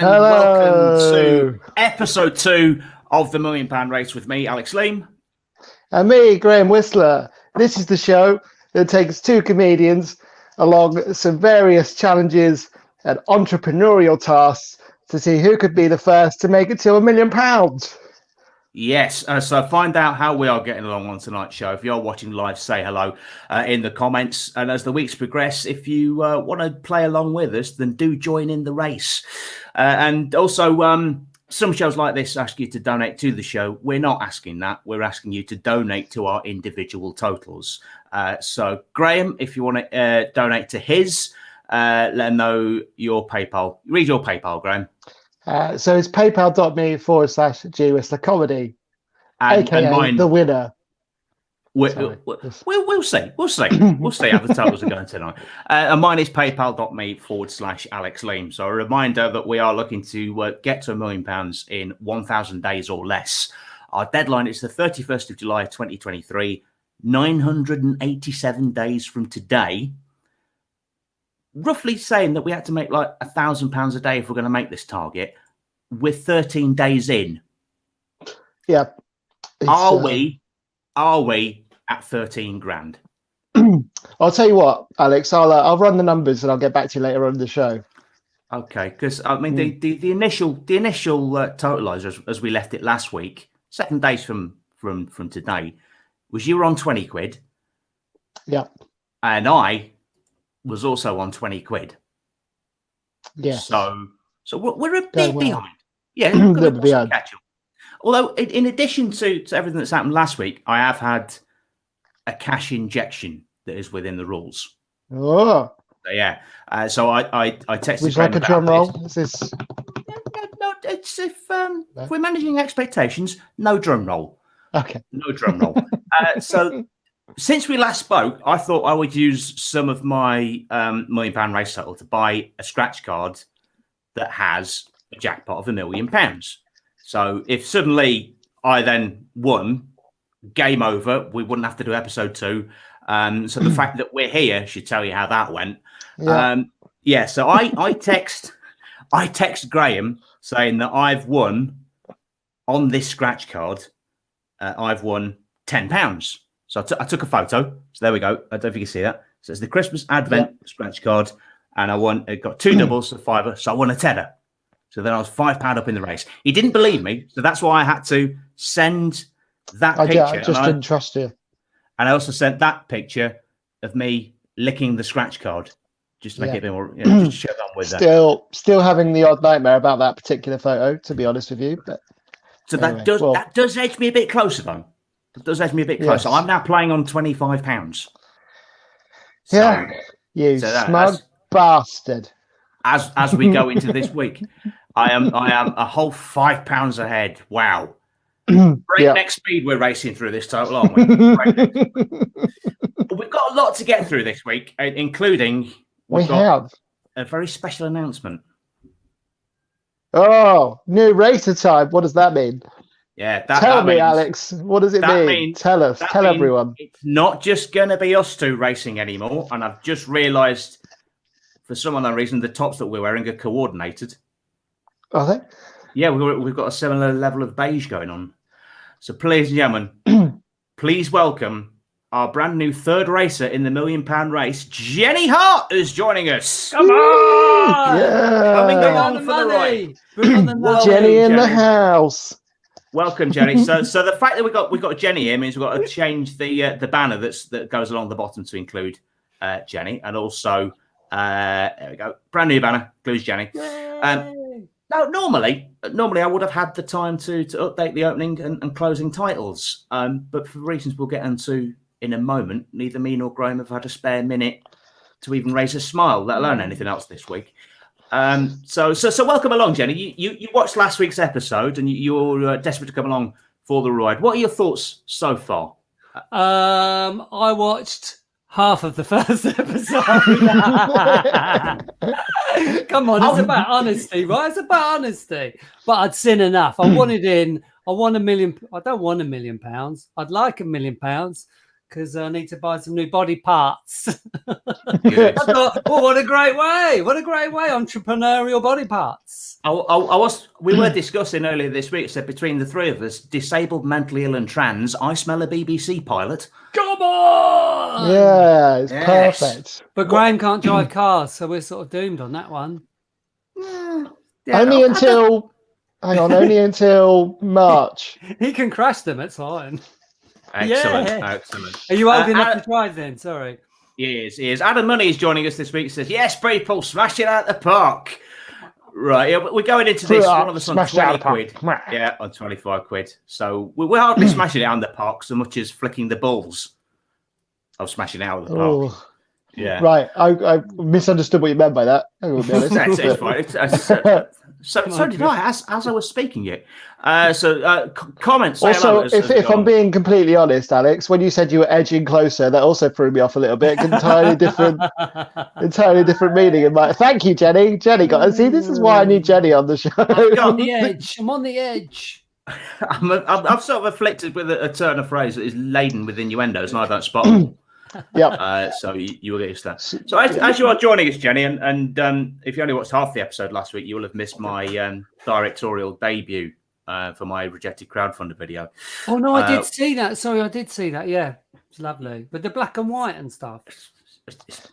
and welcome to episode 2 of the £1 Million Race with me, Alex Leam. And me, Graham Whistler. This is the show that takes two comedians along some various challenges and entrepreneurial tasks to see who could be the first to make it to £1 million. Yes, so find out how we are getting along on tonight's show. If you're watching live, say hello in the comments. And as the weeks progress, if you want to play along with us, then do join in the race. And also, some shows like this ask you to donate to the show. We're not asking that. We're asking you to donate to our individual totals. So, Graham, if you want to donate to his, let him know your PayPal. Read your PayPal, Graham. So it's paypal.me/gwhistlercomedy, aka mine, the winner. We'll see. We'll see how the totals are going tonight. And mine is paypal.me/Alex Leam. So a reminder that we are looking to get to £1 million in 1,000 days or less. Our deadline is the 31st of July, 2023, 987 days from today. Roughly saying that we had to make like £1,000 a day if we're going to make this target. We're 13 days in. Yeah. Are we at 13 grand? I'll tell you what, Alex. I'll run the numbers and I'll get back to you later on in the show. Okay, because I mean the initial totalizer as we left it last week, 7 days from today, was you were on 20 quid. Yeah. And I was also on 20 quid. Yes. So we're a bit behind. Yeah, we're behind. Catch up. Although, in addition to everything that's happened last week, I have had a cash injection that is within the rules. Oh. So, yeah. So I texted. Would you like a drum roll? Is this? No, it's if we're managing expectations, no drum roll. Okay. No drum roll. So. Since we last spoke, I thought I would use some of my £1 million race title to buy a scratch card that has a jackpot of £1 million. So if suddenly I then won, game over, we wouldn't have to do episode 2. So the fact that we're here should tell you how that went. Yeah. So I text Graham saying that I've won on this scratch card. I've won £10. So I took a photo. So there we go. I don't know if you can see that. So it's the Christmas Advent scratch card. And it got 2 doubles, so £5. So I won a tenner. So then I was £5 up in the race. He didn't believe me. So that's why I had to send that picture. I just didn't trust you. And I also sent that picture of me licking the scratch card. Just to make it a bit more, just to show on with that. Still having the odd nightmare about that particular photo, to be honest with you. But so anyway, that does edge me a bit closer, though. It does edge me a bit closer. Yes. I'm now playing on £25. So, yeah, you smug bastard. As we go into this week, I am a whole £5 ahead. Wow. Breakneck speed we're racing through this total, aren't we? But we've got a lot to get through this week, including we have a very special announcement. Oh, new racer time. What does that mean? Yeah, tell me, Alex. What does it mean? Tell us. Tell everyone. It's not just going to be us two racing anymore. And I've just realised, for some unknown reason, the tops that we're wearing are coordinated. Are they? Yeah, we've got a similar level of beige going on. So, please, gentlemen, please welcome our brand new third racer in the £1 million race, Jenny Hart, is joining us. Come on! Yeah. Coming along for the ride. Jenny in the house. Welcome, Jenny. So the fact that we got Jenny here means we've got to change the banner that goes along the bottom to include Jenny, and also there we go, brand new banner includes Jenny. Now, normally I would have had the time to update the opening and closing titles, but for reasons we'll get into in a moment, neither me nor Graham have had a spare minute to even raise a smile, let alone anything else this week. So welcome along, Jenny. You watched last week's episode and you're desperate to come along for the ride. What are your thoughts so far? I watched half of the first episode. Come on, it's about honesty, right? It's about honesty. But I'd seen enough. I wanted in. I won £1 million. I don't want £1 million. I'd like £1 million because I need to buy some new body parts. Good. I thought, what a great way! What a great way! Entrepreneurial body parts. We were discussing earlier this week. Said between the three of us, disabled, mentally ill, and trans, I smell a BBC pilot. Come on! Yeah, it's Yes. perfect. But Graham can't drive cars, so we're sort of doomed on that one. Yeah, Only until March. He can crash them. It's fine. Excellent, Yeah. excellent. Are you old enough Adam, to drive then? Sorry. he is. Adam Money is joining us this week. He says, "Yes, people, smash it out the park." Right, yeah, we're going into this. One of us on 20 quid. Yeah, on 25 quid. So we're hardly smashing it out in the park so much as flicking the balls of smashing it out of the park. Oh. Yeah. Right, I misunderstood what you meant by that. I will be honest. It's fine. So did I, as I was speaking it. Comments. Say hello Also, as we if go I'm on. being completely honest, Alex, when you said you were edging closer, that also threw me off a little bit. Entirely different meaning. And thank you, Jenny. Jenny got it. See, this is why I need Jenny on the show. I'm on the edge. I'm on the edge. I'm sort of afflicted with a turn of phrase that is laden with innuendos, and I don't spot them. Yeah. So you will get used to that. So as you are joining us, Jenny, and if you only watched half the episode last week, you will have missed my directorial debut for my rejected crowdfunder video. Oh no, I did see that. Sorry, I did see that. Yeah, it's lovely, but the black and white and stuff.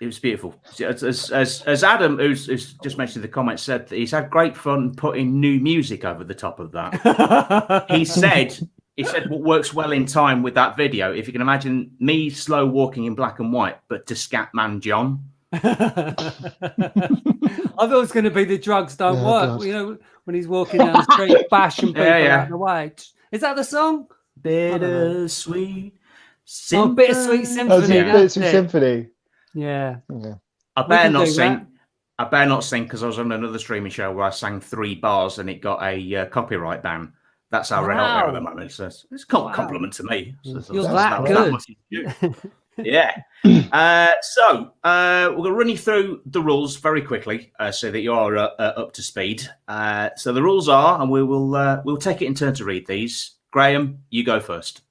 It was beautiful. As Adam, who's just mentioned in the comments, said that he's had great fun putting new music over the top of that. He said what works well in time with that video, if you can imagine me slow walking in black and white, but to Scatman John. I thought it was going to be the drugs don't work. God. You know, when he's walking down the street, bashing people out of the way. Is that the song? Bittersweet Symphony. Bittersweet Symphony. Bittersweet Symphony. Yeah. I better not sing. I better not sing because I was on another streaming show where I sang 3 bars and it got a copyright ban. That's how red hot we are at the moment. So it's a compliment to me. You're that good. Yeah. So we're going to run you through the rules very quickly so that you are up to speed. So the rules are, and we'll take it in turn to read these. Graham, you go first.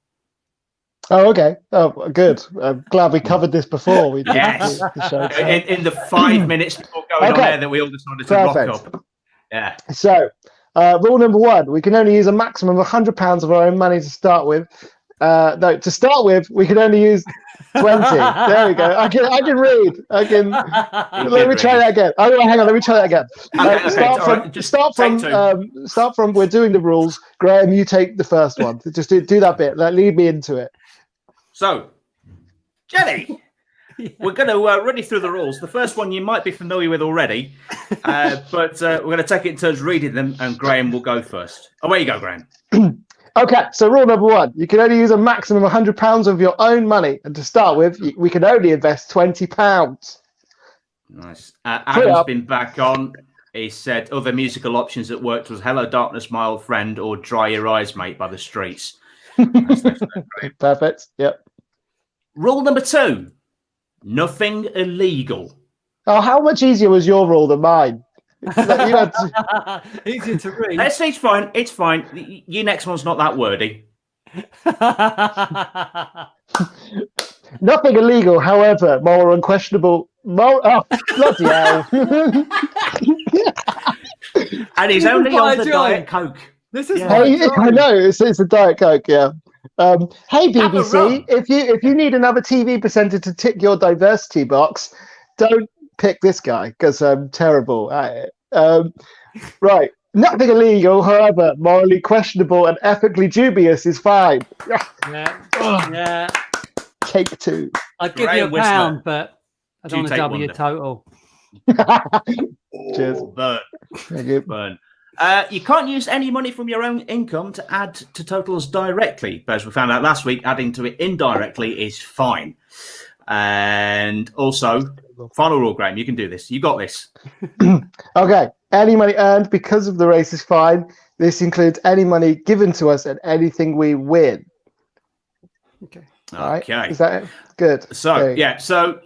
Oh, okay. Oh, good. I'm glad we covered this before we did the show. In the 5 minutes before going on air that we all decided to rock up. Yeah. So, rule number 1, we can only use a maximum of £100 of our own money to start with. No, to start with, we can only use 20. There we go. I can read. Let me try that again. Oh, hang on. Let me try that again. Start from. We're doing the rules. Graham, you take the first one. Just do that bit. Lead me into it. So, Jenny, we're going to run you through the rules. The first one you might be familiar with already, but we're going to take it in turns reading them, and Graham will go first. Away you go, Graham. Okay, so rule number 1, you can only use a maximum of £100 of your own money. And to start with, we can only invest £20. Nice. Adam's been back on. He said other musical options that worked was Hello Darkness, My Old Friend, or Dry Your Eyes, Mate by the Streets. Perfect, yep. Rule number 2, nothing illegal. Oh, how much easier was your rule than mine? Easier to read. It's fine. It's fine. Your next one's not that wordy. Nothing illegal, however, more unquestionable. Oh, bloody hell. And he's only on the Diet Coke. This is I know, it's a Diet Coke, yeah. Hey BBC, if you need another TV presenter to tick your diversity box, don't pick this guy because I'm terrible at it. Right, nothing illegal, however, morally questionable and ethically dubious is fine. Yeah. Take 2. I'd give you £1, but I don't want to double your total. Cheers. Burn. Thank you. Burn. You can't use any money from your own income to add to totals directly, but as we found out last week, adding to it indirectly is fine. And also, final rule, Graham, you can do this. You got this. Okay. Any money earned because of the race is fine. This includes any money given to us and anything we win. Okay. Right? Okay. Is that it? Good. So, okay. yeah. So,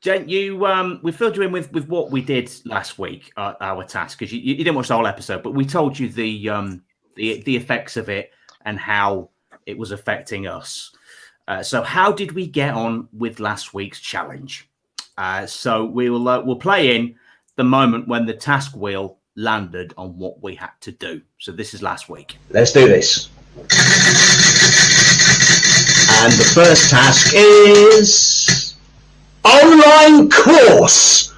Jen, we filled you in with what we did last week, our task, because you didn't watch the whole episode, but we told you the effects of it and how it was affecting us. So how did we get on with last week's challenge? So we'll play in the moment when the task wheel landed on what we had to do. So this is last week. Let's do this. And the first task is online course.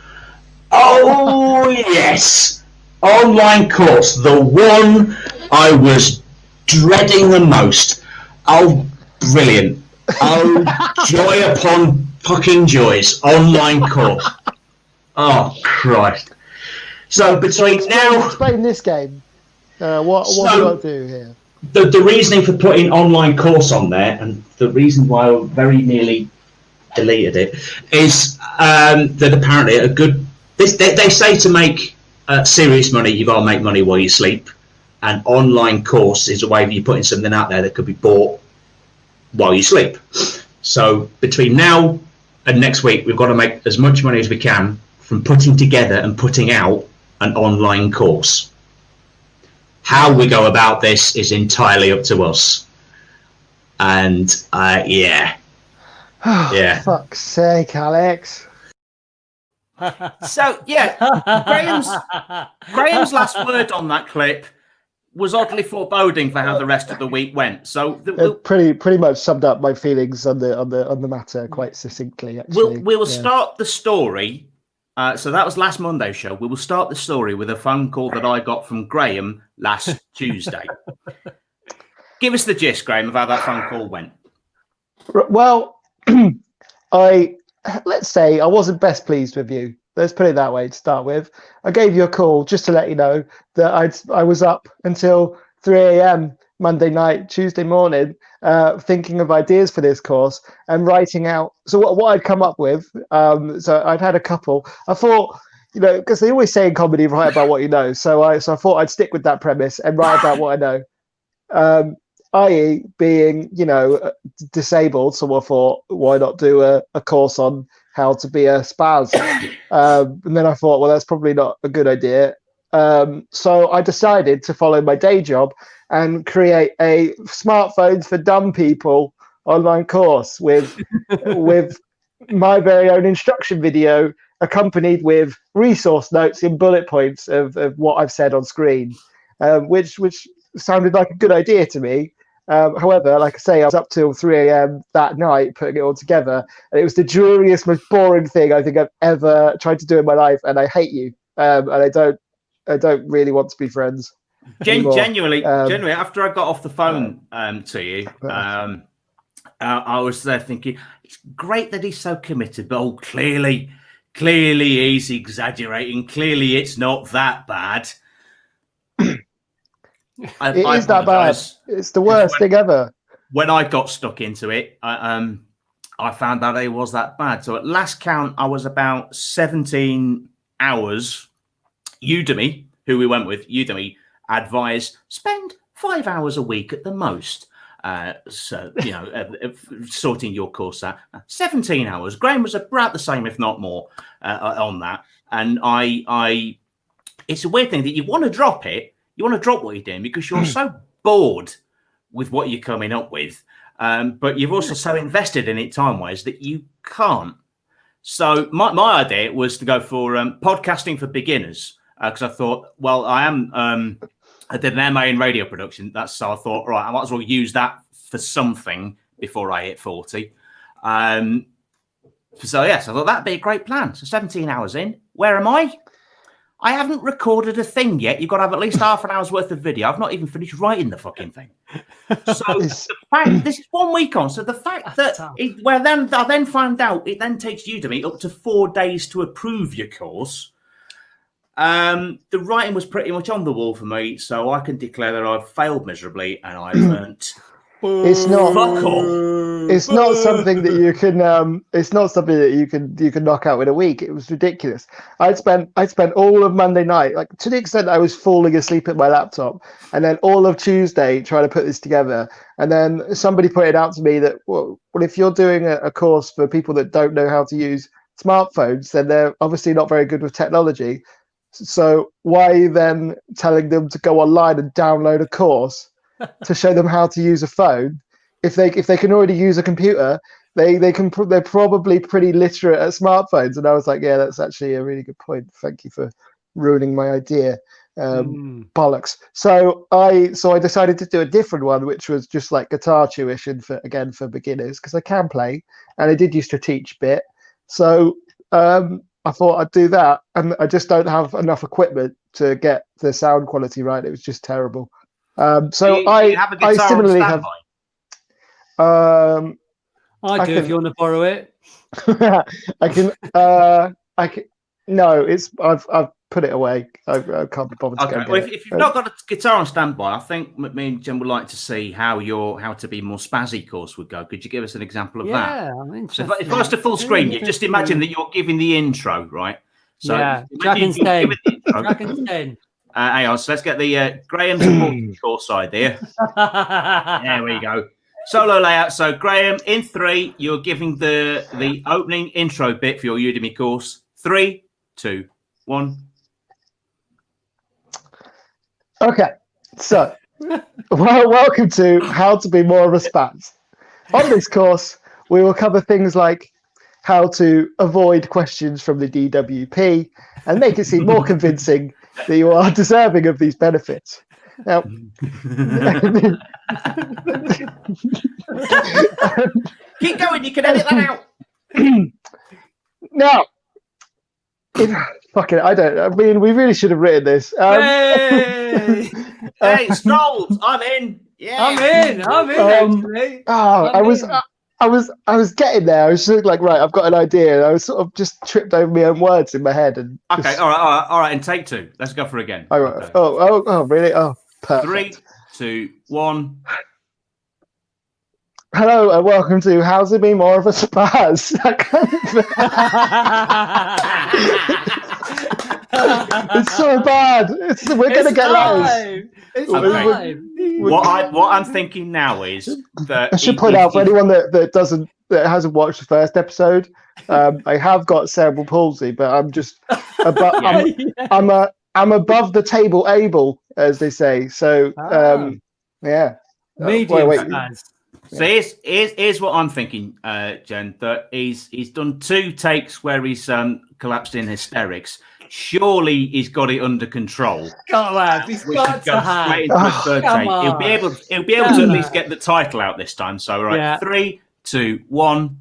Oh, yes. Online course. The one I was dreading the most. Oh, brilliant. Oh, joy upon fucking joys. Online course. Oh, Christ. So between now... Explain this game. What do I do here? The reasoning for putting online course on there, and the reason why I very nearly deleted it, is that apparently a good... They say to make serious money, you've got to make money while you sleep. And online course is a way of you putting something out there that could be bought while you sleep. So between now and next week, we've got to make as much money as we can from putting together and putting out an online course. How we go about this is entirely up to us. And yeah. Yeah. Fuck's sake, Alex. So yeah, Graham's last word on that clip was oddly foreboding for how the rest of the week went. So It pretty much summed up my feelings on the matter quite succinctly. Actually, we will start the story. So that was last Monday's show. We will start the story with a phone call that I got from Graham last Tuesday. Give us the gist, Graham, of how that phone call went. Well, let's say I wasn't best pleased with you. Let's put it that way to start with. I gave you a call just to let you know that I was up until 3 a.m. Monday night, Tuesday morning, thinking of ideas for this course and writing out. So what I'd come up with, so I'd had a couple. I thought, because they always say in comedy, write about what you know. So I thought I'd stick with that premise and write about what I know. I.e. being, disabled. So I thought, why not do a course on how to be a spaz? And then I thought, well, that's probably not a good idea. So I decided to follow my day job and create a smartphones for dumb people online course with my very own instruction video accompanied with resource notes in bullet points of what I've said on screen, which sounded like a good idea to me. However, like I say, I was up till 3 a.m. that night putting it all together, and it was the dreariest, most boring thing I think I've ever tried to do in my life. And I hate you, and I don't really want to be friends. Genuinely, after I got off the phone to you, I was there thinking, it's great that he's so committed, but clearly he's exaggerating. Clearly, it's not that bad. It is that bad. It's the worst thing ever. When I got stuck into it, I found out it was that bad. So at last count, I was about 17 hours. Udemy, who we went with, advised spend 5 hours a week at the most. Sorting your course out. 17 hours. Graham was about the same, if not more, on that. And I it's a weird thing that you want to drop it. You want to drop what you're doing because you're so bored with what you're coming up with. But you've also so invested in it time-wise that you can't. So my idea was to go for podcasting for beginners because I thought, well, I did an MA in radio production. So I thought, right, I might as well use that for something before I hit 40. So yes, I thought that'd be a great plan. So 17 hours in, where am I? I haven't recorded a thing yet. You've got to have at least half an hour's worth of video. I've not even finished writing the fucking thing. So the fact, this is 1 week on. So the fact that I then found out it then takes Udemy up to 4 days to approve your course. The writing was pretty much on the wall for me, so I can declare that I've failed miserably and I've learnt. It's not. Fuck all. It's not something that you can. It's not something that you can knock out in a week. It was ridiculous. I'd spent all of Monday night, like to the extent I was falling asleep at my laptop, and then all of Tuesday trying to put this together. And then somebody pointed out to me that well if you're doing a course for people that don't know how to use smartphones, then they're obviously not very good with technology. So why are you then telling them to go online and download a course to show them how to use a phone if they can already use a computer, they're probably pretty literate at smartphones. And I was like, yeah, that's actually a really good point. Thank you for ruining my idea. Bollocks. So I decided to do a different one, which was just like guitar tuition for beginners, because I can play and I did used to teach a bit. So I thought I'd do that, and I just don't have enough equipment to get the sound quality right. It was just terrible. So do you have a guitar I similarly on have. I do if you want to borrow it. I can. No, I've put it away. I can't be bothered to go Okay. get Well, it. if you've not got a guitar on standby, I think me and Jen would like to see how your How to Be More Spazzy course would go. Could you give us an example of that? Yeah, I'm So interested. if I was to full screen you, just imagine that you're giving the intro, right? So yeah, imagine Dragon's you're 10. giving the intro. Dragon's 10. Hang on, so let's get the Graham's supporting course idea. There we go. Solo layout. So Graham, in 3, you're giving the opening intro bit for your Udemy course. 3, 2, 1. Okay, so welcome to How to Be More of a Spaz. On this course, we will cover things like how to avoid questions from the DWP and make it seem more convincing that you are deserving of these benefits. Now, keep going. You can edit that out. now, fuck it, I mean, we really should have written this. Hey! Hey, Strolled, I'm in. Yeah, I'm in. Actually. I was getting there. I was just like, right, I've got an idea. And I was sort of just tripped over my own words in my head. And Okay, just, all right. And take 2. Let's go for it again. Okay. Oh, really? Oh, perfect. 3, 2, 1. Hello and welcome to How's It Be More of a Spaz? It's so bad. We're going to get live. It's Okay. live. What I'm thinking now is that I should point out for anyone that hasn't watched the first episode, I have got cerebral palsy, but I'm just I'm above the table able, as they say. So yeah. Medium wait. Spaz. So here's what I'm thinking, Jen. That he's done 2 takes where he's collapsed in hysterics. Surely he's got it under control. Can't have. He's We got should to go have. straight into the third come take. on. He'll be able to at least get the title out this time. So right, Yeah. 3, 2, 1.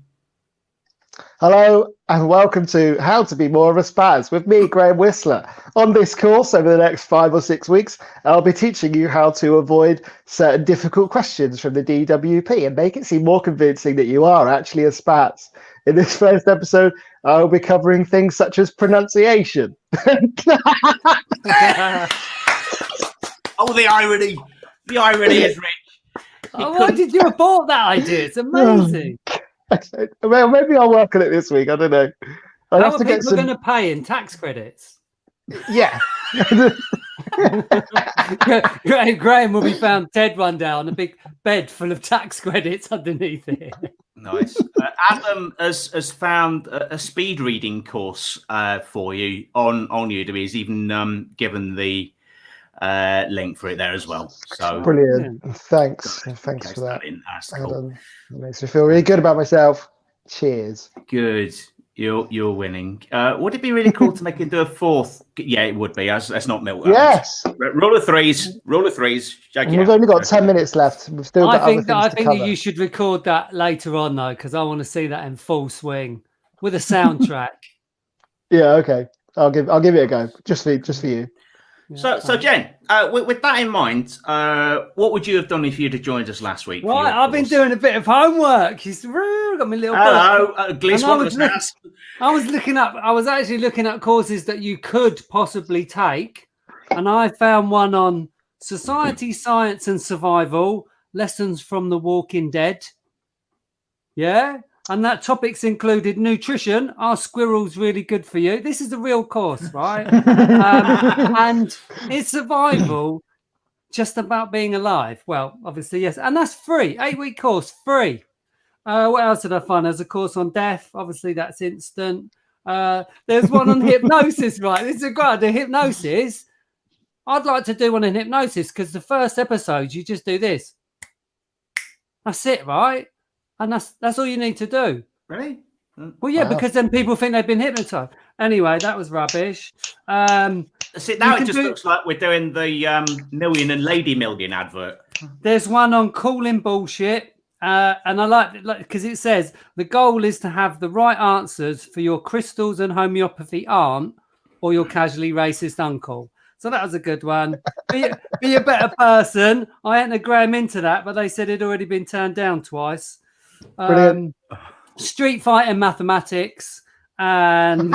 Hello and welcome to How to Be More of a Spaz with me, Graham Whistler. On this course over the next 5 or 6 weeks, I'll be teaching you how to avoid certain difficult questions from the DWP and make it seem more convincing that you are actually a spaz. In this first episode, I'll be covering things such as pronunciation. Oh, the irony! The irony is rich. Why did you abort that idea? It's amazing. Well, maybe I'll work on it this week. I don't know. I'll How have are to get people some. going to pay in tax credits? Yeah. Graham will be found dead one day on a big bed full of tax credits underneath it. Nice. Adam has found a speed reading course for you on Udemy. He's even given the link for it there as well. So Brilliant. Thanks for that. That's cool. That makes me feel really good about myself. Cheers. Good. You're winning. Would it be really cool to make him do a 4th? Yeah, it would be. That's not milk. Yes. Roll of threes. Shake it We've out. only got 10 minutes left. We've still got other things I to think cover. you should record that later on though, because I want to see that in full swing with a soundtrack. Yeah, okay. I'll give it a go. Just for you. Yeah, So Jen, with that in mind, what would you have done if you'd have joined us last week? Right, I've been doing a bit of homework. He's got my little book. Hello, Gliss, And I was actually looking at courses that you could possibly take, and I found one on society, science, and survival: lessons from the Walking Dead. Yeah, and that topics included nutrition. Are squirrels really good for you? This is a real course, right? And it's survival, just about being alive. Well, obviously, yes, and that's free. 8-week course, free. What else did I find? There's a course on death. Obviously, that's instant. There's one on hypnosis, right? This is great. The hypnosis. I'd like to do one in hypnosis because the first episode, you just do this. That's it, right? And that's all you need to do. Really? Well, yeah, Wow. because then people think they've been hypnotized. Anyway, that was rubbish. See, now You it can just looks like we're doing the Million and Lady Million advert. There's one on calling bullshit, and I like because it says the goal is to have the right answers for your crystals and homeopathy aunt or your casually racist uncle. So that was a good one. Be a better person. I hadn't Graham into that, but they said it'd already been turned down twice. Brilliant. Street Fighter mathematics, and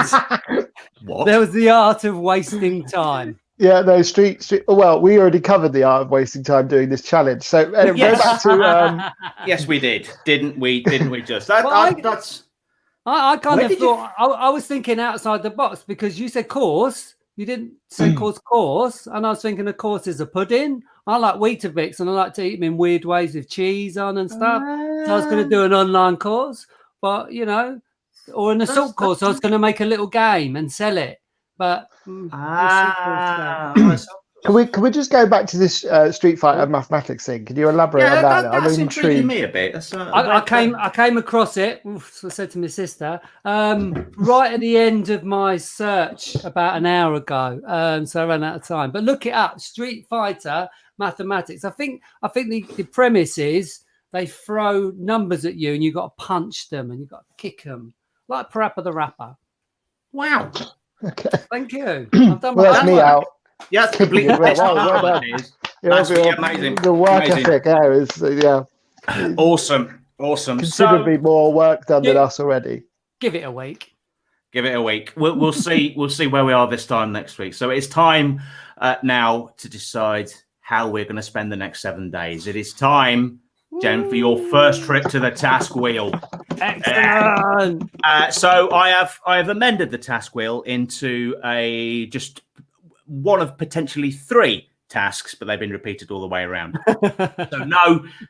What? there was the art of wasting time. Yeah, no, street. Well, we already covered the art of wasting time doing this challenge. So anyway, Yes. go back to Yes, we did, didn't we? Didn't we? Just that, Well, that's. I kind Where of did you- thought I was thinking outside the box because you said course, you didn't say course, and I was thinking of course is a pudding. I like Weetabix and I like to eat them in weird ways with cheese on and stuff. So I was going to do an online course, but or an assault course. I was going to make a little game and sell it, but we'll see. Can we just go back to this Street Fighter mathematics thing? Can you elaborate on that? that's I'm intriguing intrigued. me a bit. That's, I came across it. So I said to my sister right at the end of my search about an hour ago. So I ran out of time. But look it up: Street Fighter mathematics. I think the premise is they throw numbers at you and you got to punch them and you got to kick them like Parappa the Rapper. Wow. Okay. Thank you. I've done my Well, that's me homework. out. Yeah, that's completely Well, that's well not done. what it is. Yeah, That's amazing. The work Amazing. ethic there is Awesome. considerably more work done than us already. Give it a week. Give it a week. We'll see. We'll see where we are this time next week. So it's time now to decide how we're going to spend the next 7 days. It is time, Jen, for your first trip to the task wheel. Excellent. So I have amended the task wheel into a just one of potentially 3 tasks, but they've been repeated all the way around.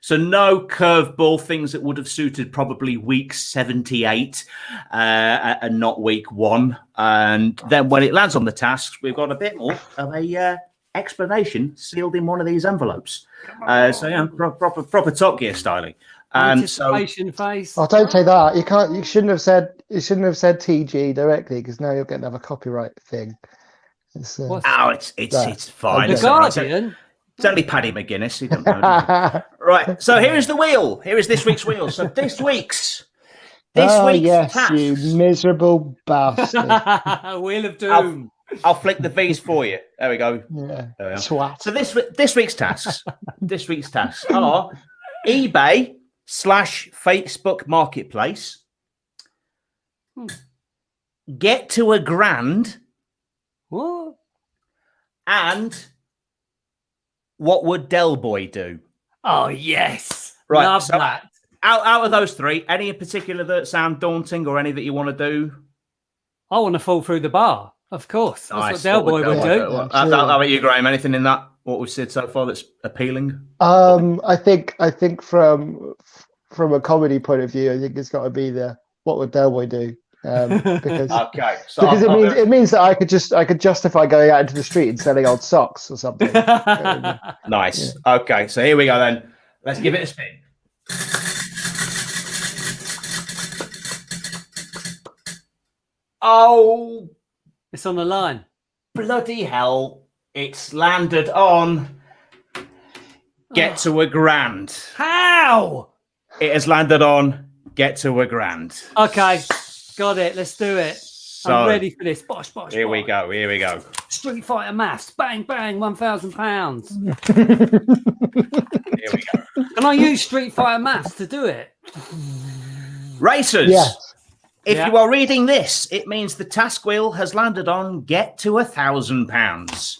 so no curveball things that would have suited probably week 78 and not week 1. And then when it lands on the tasks, we've got a bit more of a explanation sealed in one of these envelopes. Proper Top Gear styling. Anticipation face. Oh, don't say that. You can't. You shouldn't have said TG directly because now you're getting another copyright thing. It's fine. The It's all right. Guardian. It's only Paddy McGuinness. You don't know. Right. So here is the wheel. Here is this week's wheel. So this week's yes, tasks. you miserable bastard. Wheel of Doom. I'll flick the V's for you. There we go. Yeah, There we are. swat. So this week's tasks. This week's tasks are eBay/Facebook Marketplace. Get to a grand. What? And what would Del Boy do? Oh yes. Right, Love so that. Out of those 3, any in particular that sound daunting or any that you want to do? I want to fall through the bar. Of course. That's what Del Boy would do. How about you, Graham? Anything in that? What we've said so far that's appealing? I think from a comedy point of view, I think it's got to be what would Del Boy do? Because Okay, so it means that I could justify going out into the street and selling old socks or something. nice. Yeah. Okay, so here we go then. Let's give it a spin. Oh, It's on the line. bloody hell! It's landed on. Get to a grand. How? It has landed on. Get to a grand. Okay. Got it. Let's do it. So, I'm ready for this. Bosh, bosh. Here we bosh. go. Here we go. Street Fighter maths. Bang, bang. £1,000. Here we go. Can I use Street Fighter maths to do it? Racers. Yes. If you are reading this, it means the task wheel has landed on get to £1,000.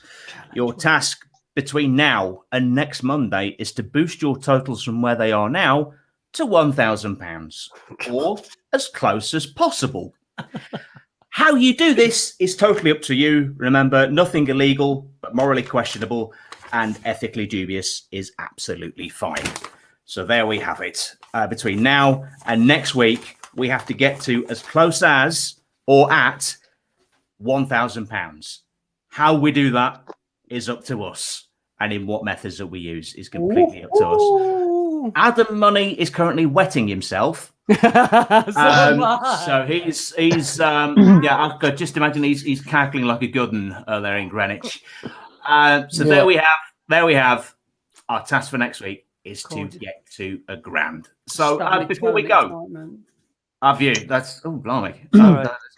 Your task between now and next Monday is to boost your totals from where they are now to £1,000 or as close as possible. How you do this is totally up to you. Remember, nothing illegal, but morally questionable and ethically dubious is absolutely fine. So there we have it. Between now and next week, we have to get to as close as or at £1,000. How we do that is up to us. And in what methods that we use is completely up to us. Ooh. Adam Money is currently wetting himself. So he's I could just imagine he's cackling like a good one there in Greenwich. There we have our task for next week is to get to £1,000. So before we go, our view. That's blimey.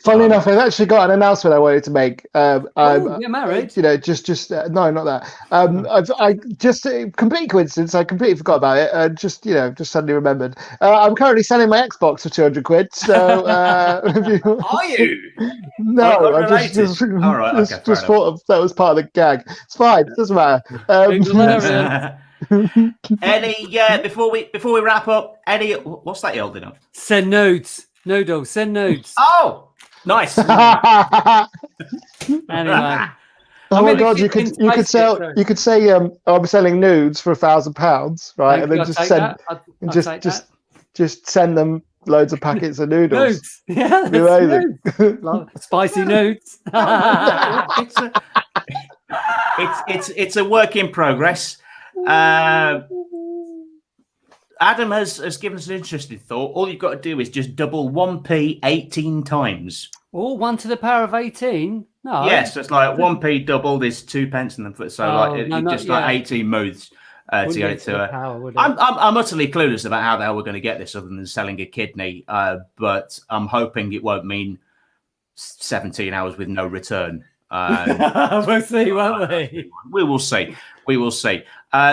Funnily enough, I've actually got an announcement I wanted to make. You're married? No, not that. I just complete coincidence. I completely forgot about it. Just suddenly remembered. I'm currently selling my Xbox for £200. So, are you? No, I just thought of that was part of the gag. It's fine. It doesn't matter. Before we wrap up, what's that you're holding up? Send notes. Noodle, send notes. Oh, nice. Anyway. Oh my God! You could say I'm selling nudes for £1,000, right? And then just send them loads of packets of noodles. Notes. Yeah, that's notes. Spicy notes. It's a work in progress. Adam has given us an interesting thought. All you've got to do is just double 1p 18 times. Oh, 1 to the power of 18? No. Yes, so it's like 1p doubled is 2 pence in the foot. So like 18 moves to get it to her. I'm utterly clueless about how the hell we're going to get this other than selling a kidney. But I'm hoping it won't mean 17 hours with no return. We'll see, won't we? We will see.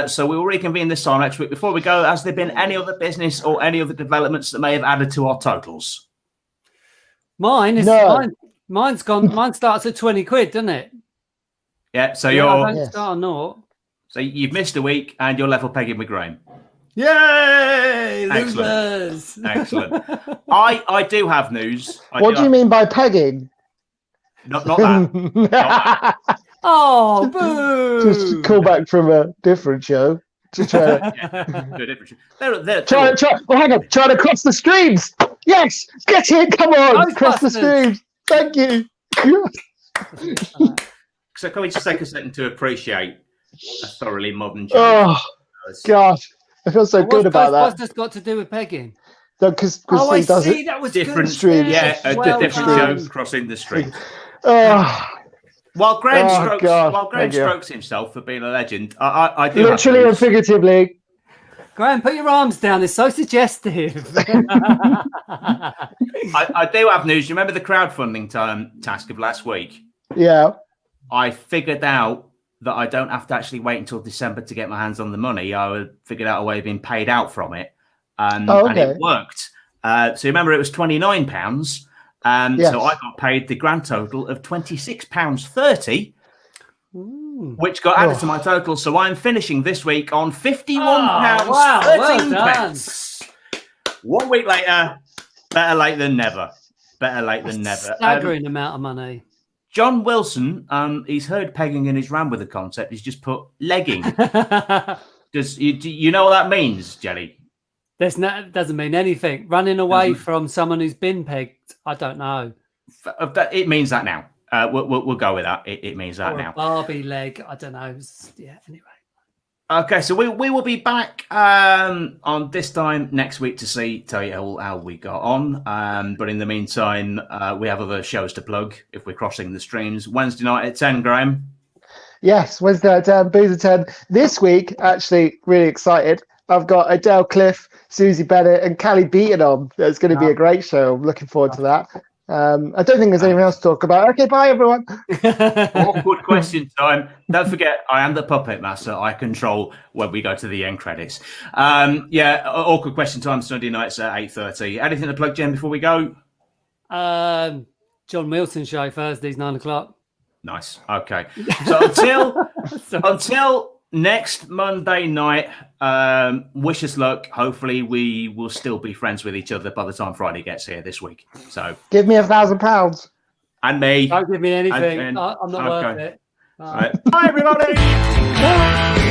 So we will reconvene this time next week. Before we go, has there been any other business or any other developments that may have added to our totals? Mine starts at 20 quid, doesn't it? Yeah. So So you've missed a week and you're level pegging with Graham. Yay! Excellent. Excellent. I do have news. What do you mean by pegging? Not that. Not that. Oh, boo! Just call back from a different show. To try trying to cross the streams. Yes, get in. Come on, cross the streams. Thank you. So can we just take a second to appreciate a thoroughly modern joke? Oh, God. I feel so good about that. What's this got to do with pegging? Because he does it. That was different streams. Yeah, different jokes crossing the streams. While Graham strokes himself for being a legend, I do literally and figuratively. Graham, put your arms down. It's so suggestive. I do have news. You remember the crowdfunding task of last week? Yeah. I figured out that I don't have to actually wait until December to get my hands on the money. I figured out a way of being paid out from it. And it worked. So remember, it was £29. Yes. So I got paid the grand total of £26.30, which got added to my total. So I'm finishing this week on £51.13. Well 1 week later, better late than never. Staggering amount of money. John Wilson, he's heard pegging and he's ran with the concept. He's just put legging. Do you know what that means, Jelly? Doesn't mean anything. Running away from someone who's been pegged, I don't know. It means that now. We'll go with that. It means that now. Barbie leg, I don't know. Yeah. Anyway. Okay, so we will be back on this time next week to tell you how we got on. But in the meantime, we have other shows to plug if we're crossing the streams. Wednesday night at 10, Graham. Yes, Wednesday at 10, Booze at 10. This week, actually, really excited. I've got Adele Cliff, Susie Bennett, and Callie Beaton on. It's going to be a great show. I'm looking forward to that. I don't think there's anything else to talk about. Okay, bye, everyone. Awkward question time. Don't forget, I am the puppet master. I control when we go to the end credits. Awkward question time, Sunday nights at 8:30. Anything to plug, Jen, before we go? John Milton show, Thursdays, 9:00. Nice. Okay. So until next Monday night, wish us luck. Hopefully we will still be friends with each other by the time Friday gets here this week. So give me £1,000. And me. Don't give me anything. I'm not worth it. All right. Bye everybody. Bye.